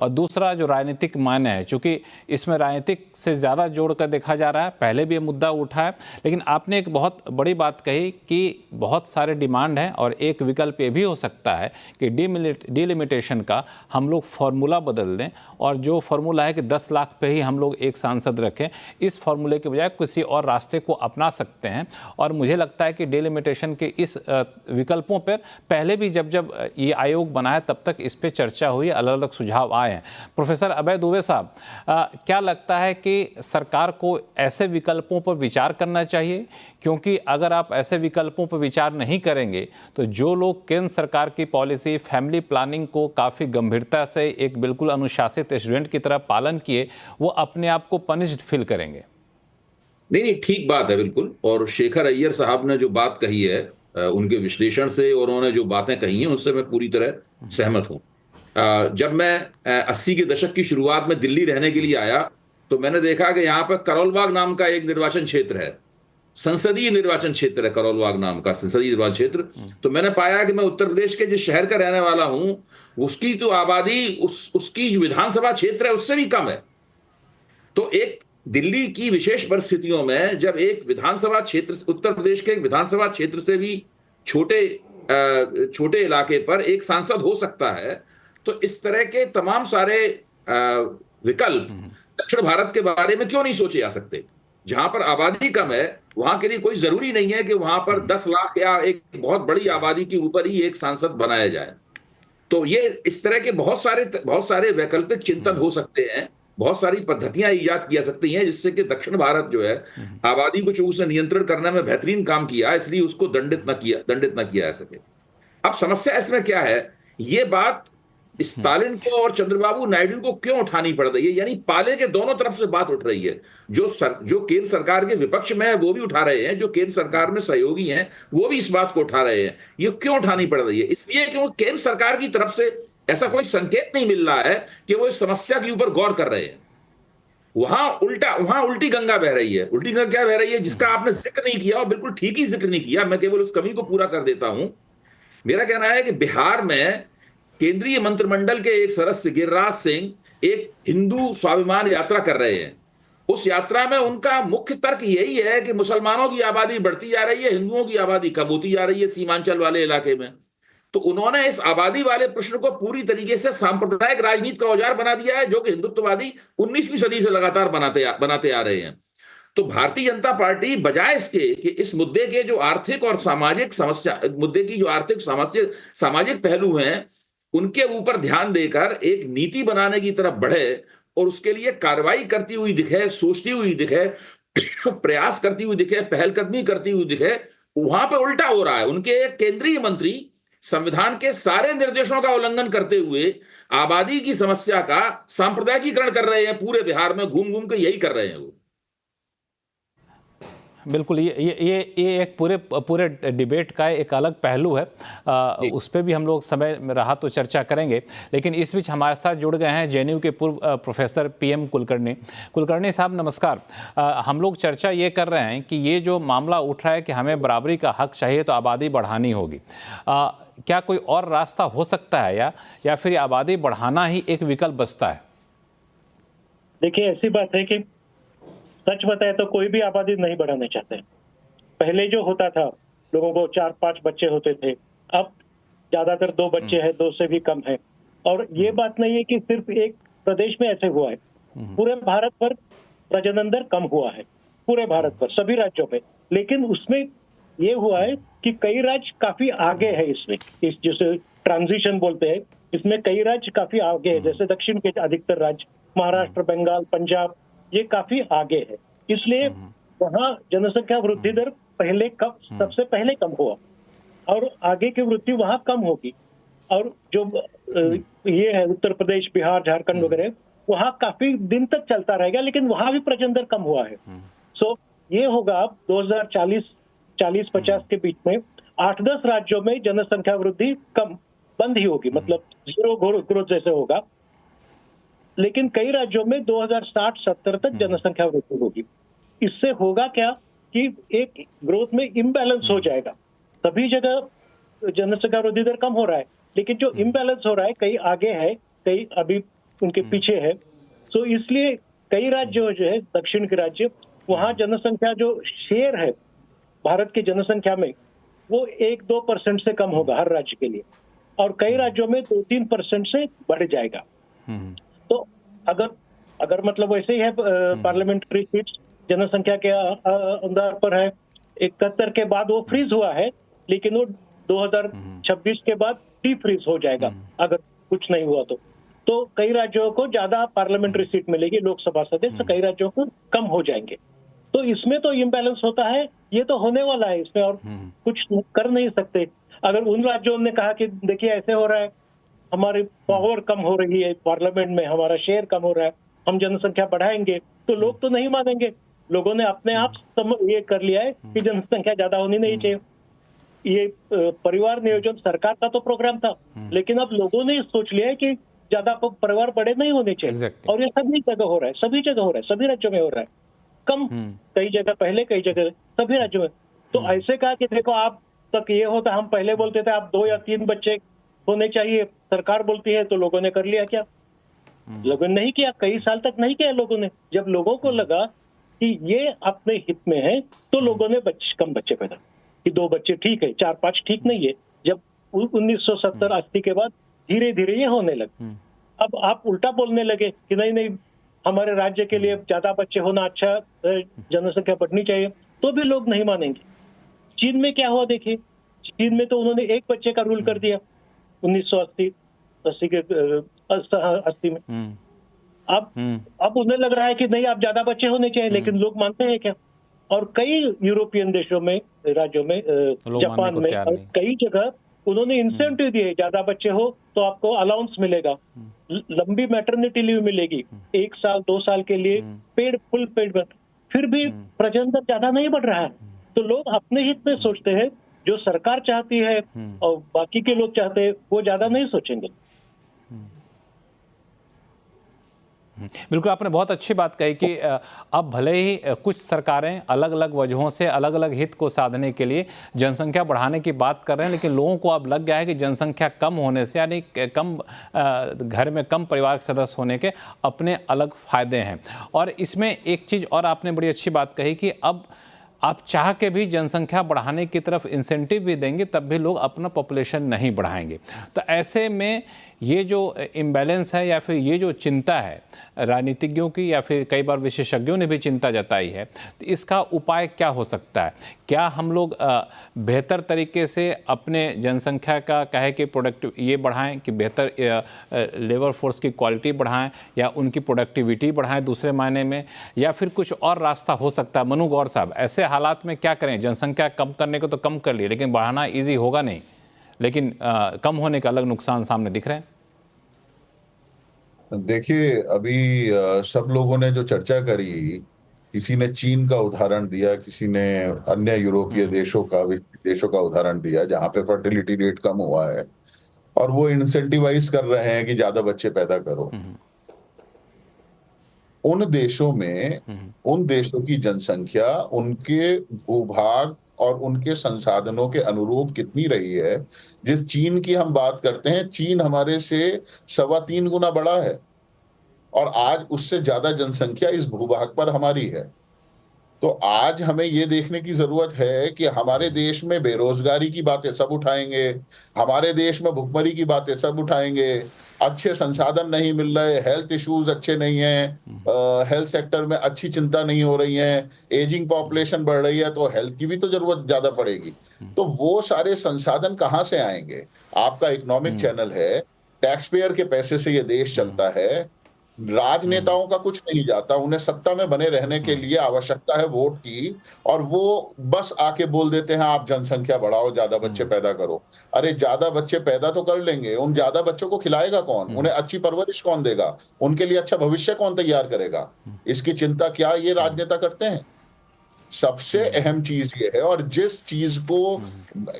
और दूसरा जो राजनीतिक मायने है, चूंकि इसमें राजनीतिक से ज़्यादा जोड़कर देखा जा रहा है, पहले भी ये मुद्दा उठा है, लेकिन आपने एक बहुत बड़ी बात कही कि बहुत सारे डिमांड हैं और एक विकल्प ये भी हो सकता है कि डिलिमिटेशन का हम लोग फार्मूला बदल दें और जो फार्मूला है कि 10 लाख पे ही हम लोग एक सांसद रखें, इस फार्मूले के बजाय किसी और रास्ते को अपना सकते हैं। और मुझे लगता है कि डिलिमिटेशन के इस विकल्पों पर पहले भी जब जब ये आयोग बना है तब तक इस पर चर्चा हुई, अलग अलग सुझाव आए हैं। प्रोफेसर अभय दुबे साहब, क्या लगता है कि सरकार को ऐसे विकल्पों पर विचार करना चाहिए? क्योंकि अगर आप ऐसे विकल्पों पर विचार नहीं करेंगे तो जो लोग केंद्र सरकार की पॉलिसी फैमिली प्लानिंग को काफ़ी गंभीरता से एक बिल्कुल अनुशासित स्टूडेंट की तरह पालन किए, वो अपने आप को पनिश्ड फील करेंगे। नहीं, ठीक बात है बिल्कुल। और शेखर अय्यर साहब ने जो बात कही है, उनके विश्लेषण से और उन्होंने जो बातें कही हैं उससे मैं पूरी तरह सहमत हूं। जब मैं 80 के दशक की शुरुआत में दिल्ली रहने के लिए आया तो मैंने देखा कि यहाँ पर करोलबाग नाम का एक निर्वाचन क्षेत्र है, संसदीय निर्वाचन क्षेत्र है, करोलबाग नाम का संसदीय निर्वाचन क्षेत्र। तो मैंने पाया कि मैं उत्तर प्रदेश के जिस शहर का रहने वाला हूं उसकी तो आबादी उसकी जो विधानसभा क्षेत्र है उससे भी कम है। तो एक दिल्ली की विशेष परिस्थितियों में जब एक विधानसभा क्षेत्र, उत्तर प्रदेश के एक विधानसभा क्षेत्र से भी छोटे इलाके पर एक सांसद हो सकता है, तो इस तरह के तमाम सारे विकल्प दक्षिण भारत के बारे में क्यों नहीं सोचे जा सकते? जहां पर आबादी कम है वहां के लिए कोई जरूरी नहीं है कि वहां पर 10 लाख या एक बहुत बड़ी आबादी के ऊपर ही एक सांसद बनाया जाए। तो ये इस तरह के बहुत सारे वैकल्पिक चिंतन हो सकते हैं, बहुत सारी पद्धतियां इजाद की जा सकती हैं जिससे कि दक्षिण भारत जो है आबादी को उसने नियंत्रण करने में बेहतरीन काम किया, इसलिए उसको दंडित न किया जा सके। अब समस्या इसमें क्या है? ये बात स्टालिन को और चंद्रबाबू नायडू को क्यों उठानी पड़ रही है? यानी पाले के दोनों तरफ से बात उठ रही है। जो केंद्र सरकार के विपक्ष में है वो भी उठा रहे हैं, जो केंद्र सरकार में सहयोगी हैं वो भी इस बात को उठा रहे हैं। ये क्यों उठानी पड़ रही है? इसलिए क्योंकि केंद्र सरकार की तरफ से ऐसा कोई संकेत नहीं मिल रहा है कि वो इस समस्या के ऊपर गौर कर रहे हैं। वहां उल्टी गंगा बह रही है। उल्टी गंगा क्या बह रही है जिसका आपने जिक्र नहीं किया, और बिल्कुल ठीक ही जिक्र नहीं किया। मैं केवल उस कमी को पूरा कर देता हूं। मेरा कहना है कि बिहार में केंद्रीय मंत्रिमंडल के एक सदस्य गिरिराज सिंह एक हिंदू स्वाभिमान यात्रा कर रहे हैं। उस यात्रा में उनका मुख्य तर्क यही है कि मुसलमानों की आबादी बढ़ती जा रही है, हिंदुओं की आबादी कम होती जा रही है सीमांचल वाले इलाके में। तो उन्होंने इस आबादी वाले प्रश्न को पूरी तरीके से सांप्रदायिक राजनीति का औजार बना दिया है, जो कि हिंदुत्ववादी 19वीं सदी से लगातार बनाते आ रहे हैं। तो भारतीय जनता पार्टी बजाय इसके कि इस मुद्दे के जो आर्थिक और सामाजिक समस्या, मुद्दे की जो आर्थिक सामाजिक पहलू हैं उनके ऊपर ध्यान देकर एक नीति बनाने की तरफ बढ़े और उसके लिए कार्रवाई करती हुई दिखे, सोचती हुई दिखे, प्रयास करती हुई दिखे, पहलकदमी करती हुई दिखे, वहां पे उल्टा हो रहा है। उनके एक केंद्रीय मंत्री संविधान के सारे निर्देशों का उल्लंघन करते हुए आबादी की समस्या का सांप्रदायिकीकरण कर रहे हैं। पूरे बिहार में घूम घूम के यही कर रहे हैं वो। बिल्कुल, ये एक पूरे डिबेट का एक अलग पहलू है। उस पर भी हम लोग समय में रहा तो चर्चा करेंगे। लेकिन इस बीच हमारे साथ जुड़ गए हैं जेएनयू के पूर्व प्रोफेसर PM कुलकर्णी साहब, नमस्कार। हम लोग चर्चा ये कर रहे हैं कि ये जो मामला उठ रहा है कि हमें बराबरी का हक चाहिए तो आबादी बढ़ानी होगी, क्या कोई और रास्ता हो सकता है या फिर आबादी बढ़ाना ही एक विकल्प बचता है? देखिए, ऐसी बात है कि सच बताए तो कोई भी आबादी नहीं बढ़ाना चाहते। पहले जो होता था लोगों को 4-5 बच्चे होते थे, अब ज्यादातर 2 बच्चे हैं, 2 से भी कम है। और ये बात नहीं है कि सिर्फ एक प्रदेश में ऐसे हुआ है, पूरे भारत पर प्रजनन दर कम हुआ है, पूरे भारत पर सभी राज्यों में। लेकिन उसमें ये हुआ है कि कई राज्य काफी आगे है इसमें, इस जिसे ट्रांजिशन बोलते हैं, इसमें कई राज्य काफी आगे है। जैसे दक्षिण के अधिकतर राज्य, महाराष्ट्र, बंगाल, पंजाब, ये काफी आगे है। इसलिए वहां जनसंख्या वृद्धि दर सबसे पहले कम हुआ और आगे की वृद्धि वहां कम होगी। और जो ये है उत्तर प्रदेश, बिहार, झारखंड वगैरह, वहां काफी दिन तक चलता रहेगा, लेकिन वहां भी प्रजनन दर कम हुआ है। सो ये होगा अब 2040-50 के बीच में 8-10 राज्यों में जनसंख्या वृद्धि कम बंद ही होगी, मतलब जीरो ग्रोथ जैसे होगा। लेकिन कई राज्यों में 2060-70 तक जनसंख्या वृद्धि होगी। इससे होगा क्या कि एक ग्रोथ में इम्बैलेंस हो जाएगा। सभी जगह जनसंख्या वृद्धि दर कम हो रहा है, लेकिन जो इम्बैलेंस हो रहा है, कई आगे है, कई अभी उनके पीछे है। तो इसलिए कई राज्य जो है दक्षिण के राज्य, वहाँ जनसंख्या जो शेयर है भारत की जनसंख्या में वो 1-2% से कम होगा हर राज्य के लिए, और कई राज्यों में 2-3% से बढ़ जाएगा। तो अगर मतलब वैसे ही है, पार्लियामेंट्री सीट्स जनसंख्या के आधार पर है। 71 के बाद वो फ्रीज हुआ है, लेकिन वो 2026 के बाद डी फ्रीज हो जाएगा अगर कुछ नहीं हुआ तो कई राज्यों को ज्यादा पार्लियामेंट्री सीट मिलेगी, लोकसभा सदस्य, कई राज्यों को कम हो जाएंगे। तो इसमें तो इम्बैलेंस होता है, ये तो होने वाला है, इसमें और कुछ कर नहीं सकते। अगर उन राज्यों ने कहा कि देखिए ऐसे हो रहा है, हमारी पावर कम हो रही है, पार्लियामेंट में हमारा शेयर कम हो रहा है, हम जनसंख्या बढ़ाएंगे, तो लोग तो नहीं मानेंगे। लोगों ने अपने आप ये कर लिया है कि जनसंख्या ज्यादा होनी नहीं चाहिए। ये परिवार नियोजन सरकार का तो प्रोग्राम था, लेकिन अब लोगों ने सोच लिया है कि ज्यादा परिवार बड़े नहीं होने चाहिए। Exactly. और ये सभी जगह हो रहा है, सभी जगह हो रहा है, सभी राज्यों में हो रहा है। कम कई जगह पहले, कई जगह सभी राज्यों में। तो ऐसे कहा कि देखो आप तक ये होता, हम पहले बोलते थे आप 2 या 3 बच्चे होने चाहिए, सरकार बोलती है, तो लोगों ने कर लिया क्या? लोगों ने नहीं किया, कई साल तक नहीं किया लोगों ने। जब लोगों को लगा कि ये अपने हित में है, तो लोगों ने कम बच्चे पैदा कि 2 बच्चे ठीक है, 4-5 ठीक नहीं है। जब 1970-80 के बाद धीरे धीरे ये होने लगे। अब आप उल्टा बोलने लगे कि नहीं हमारे राज्य के लिए ज्यादा बच्चे होना अच्छा, जनसंख्या बढ़नी चाहिए, तो भी लोग नहीं मानेंगे। चीन में क्या हुआ देखिए, चीन में तो उन्होंने 1 बच्चे का रूल कर दिया 1980 में। अब उन्हें लग रहा है कि नहीं आप ज्यादा बच्चे होने चाहिए, लेकिन लोग मानते हैं क्या? और कई यूरोपियन देशों में, राज्यों में, जापान में और कई जगह उन्होंने इंसेंटिव दिए, ज्यादा बच्चे हो तो आपको अलाउंस मिलेगा, लंबी मैटरनिटी लीव मिलेगी, 1 साल 2 साल के लिए फुल पेड। फिर भी प्रजनन ज्यादा नहीं बढ़ रहा है। तो लोग अपने हित में सोचते हैं, जो सरकार चाहती है और बाकी के लोग चाहते हैं वो ज्यादा नहीं सोचेंगे। बिल्कुल, आपने बहुत अच्छी बात कही कि अब भले ही कुछ सरकारें अलग अलग वजहों से अलग अलग हित को साधने के लिए जनसंख्या बढ़ाने की बात कर रहे हैं, लेकिन लोगों को अब लग गया है कि जनसंख्या कम होने से, यानी कम घर में कम परिवार के सदस्य होने के अपने अलग फायदे हैं। और इसमें एक चीज़ और आपने बड़ी अच्छी बात कही कि अब आप चाह के भी जनसंख्या बढ़ाने की तरफ इंसेंटिव भी देंगे, तब भी लोग अपना पॉपुलेशन नहीं बढ़ाएंगे। तो ऐसे में ये जो इम्बैलेंस है या फिर ये जो चिंता है राजनीतिज्ञों की या फिर कई बार विशेषज्ञों ने भी चिंता जताई है, तो इसका उपाय क्या हो सकता है? क्या हम लोग बेहतर तरीके से अपने जनसंख्या का कहे कि प्रोडक्टिव ये बढ़ाएं, कि बेहतर लेबर फोर्स की क्वालिटी बढ़ाएं या उनकी प्रोडक्टिविटी बढ़ाएं दूसरे मायने में, या फिर कुछ और रास्ता हो सकता है? मनु गौर साहब, ऐसे हालात में क्या करें? जनसंख्या कम करने को तो कम कर लिए, लेकिन बढ़ाना ईजी होगा नहीं, लेकिन कम होने का अलग नुकसान सामने दिख रहे हैं। देखिए, अभी सब लोगों ने जो चर्चा करी, किसी ने चीन का उदाहरण दिया, किसी ने अन्य यूरोपीय देशों का उदाहरण दिया जहां पे फर्टिलिटी रेट कम हुआ है, और वो इंसेंटिवाइज कर रहे हैं कि ज्यादा बच्चे पैदा करो। उन देशों की जनसंख्या उनके भूभाग और उनके संसाधनों के अनुरूप कितनी रही है। जिस चीन की हम बात करते हैं, चीन हमारे से 3.25 गुना बड़ा है, और आज उससे ज्यादा जनसंख्या इस भूभाग पर हमारी है। तो आज हमें ये देखने की जरूरत है कि हमारे देश में बेरोजगारी की बातें सब उठाएंगे, हमारे देश में भुखमरी की बातें सब उठाएंगे, अच्छे संसाधन नहीं मिल रहे, हेल्थ इश्यूज अच्छे नहीं हैं, हेल्थ सेक्टर में अच्छी चिंता नहीं हो रही है, एजिंग पॉपुलेशन बढ़ रही है, तो हेल्थ की भी तो जरूरत ज्यादा पड़ेगी। तो वो सारे संसाधन कहाँ से आएंगे? आपका इकोनॉमिक चैनल है, टैक्स पेयर के पैसे से ये देश चलता है, राजनेताओं का कुछ नहीं जाता, उन्हें सत्ता में बने रहने के लिए आवश्यकता है वोट की, और वो बस आके बोल देते हैं आप जनसंख्या बढ़ाओ, ज्यादा बच्चे पैदा करो। अरे ज्यादा बच्चे पैदा तो कर लेंगे, उन ज्यादा बच्चों को खिलाएगा कौन? उन्हें अच्छी परवरिश कौन देगा? उनके लिए अच्छा भविष्य कौन तैयार करेगा? इसकी चिंता क्या ये राजनेता करते हैं? सबसे अहम चीज ये है, और जिस चीज को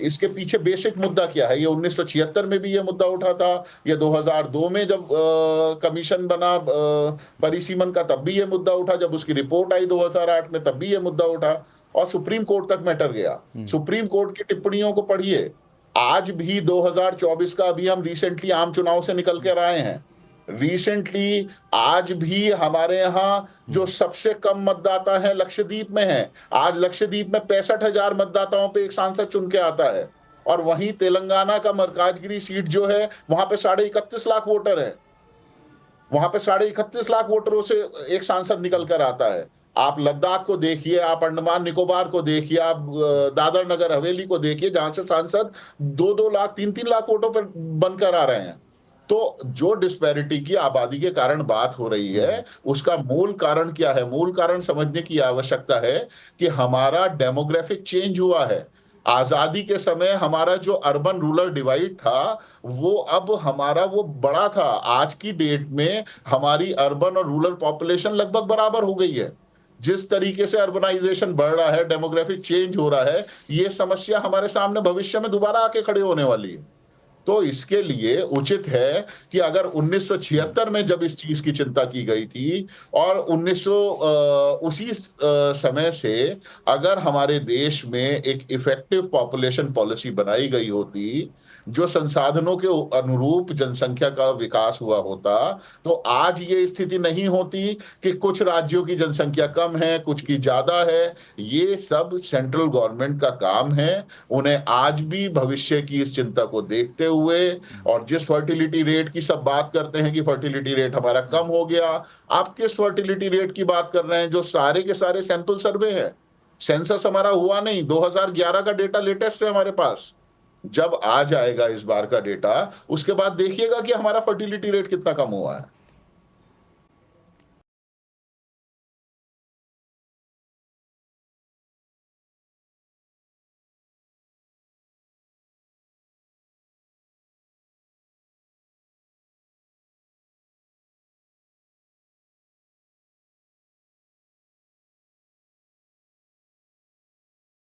इसके पीछे बेसिक मुद्दा क्या है, ये 1976 में भी ये मुद्दा उठा था, ये 2002 में जब कमीशन बना परिसीमन का तब भी ये मुद्दा उठा, जब उसकी रिपोर्ट आई 2008 में तब भी ये मुद्दा उठा, और सुप्रीम कोर्ट तक मैटर गया। सुप्रीम कोर्ट की टिप्पणियों को पढ़िए। आज भी 2024 का अभी हम रिसेंटली आम चुनाव से निकल कर आए हैं, रिसेंटली आज भी हमारे यहाँ जो सबसे कम मतदाता है लक्षद्वीप में है। आज लक्षद्वीप में 65,000 मतदाताओं पे एक सांसद चुन के आता है, और वहीं तेलंगाना का मरकाजगिरी सीट जो है वहां पे 31.5 लाख वोटर है। वहां पे 31.5 लाख वोटरों से एक सांसद निकल कर आता है। आप लद्दाख को देखिए, आप अंडमान निकोबार को देखिए, आप दादर नगर हवेली को देखिए, जहां से सांसद 2-2 लाख 3-3 लाख वोटों पर बनकर आ रहे हैं। तो जो डिस्पैरिटी की आबादी के कारण बात हो रही है, उसका मूल कारण क्या है? मूल कारण समझने की आवश्यकता है कि हमारा डेमोग्राफिक चेंज हुआ है। आजादी के समय हमारा जो अर्बन रूरल डिवाइड था, वो अब हमारा वो बड़ा था। आज की डेट में हमारी अर्बन और रूरल पॉपुलेशन लगभग बराबर हो गई है। जिस तरीके से अर्बनाइजेशन बढ़ रहा है, डेमोग्राफिक चेंज हो रहा है, ये समस्या हमारे सामने भविष्य में दोबारा आके खड़े होने वाली है। तो इसके लिए उचित है कि अगर 1976 में जब इस चीज की चिंता की गई थी, और उसी समय से अगर हमारे देश में एक इफेक्टिव पॉपुलेशन पॉलिसी बनाई गई होती, जो संसाधनों के अनुरूप जनसंख्या का विकास हुआ होता, तो आज ये स्थिति नहीं होती कि कुछ राज्यों की जनसंख्या कम है, कुछ की ज्यादा है। ये सब सेंट्रल गवर्नमेंट का काम है। उन्हें आज भी भविष्य की इस चिंता को देखते हुए, और जिस फर्टिलिटी रेट की सब बात करते हैं कि फर्टिलिटी रेट हमारा कम हो गया, आप किस फर्टिलिटी रेट की बात कर रहे हैं? जो सारे के सारे सैंपल सर्वे है, सेंसस हमारा हुआ नहीं। 2011 का डेटा लेटेस्ट है हमारे पास। जब आ जाएगा इस बार का डेटा, उसके बाद देखिएगा कि हमारा फर्टिलिटी रेट कितना कम हुआ है।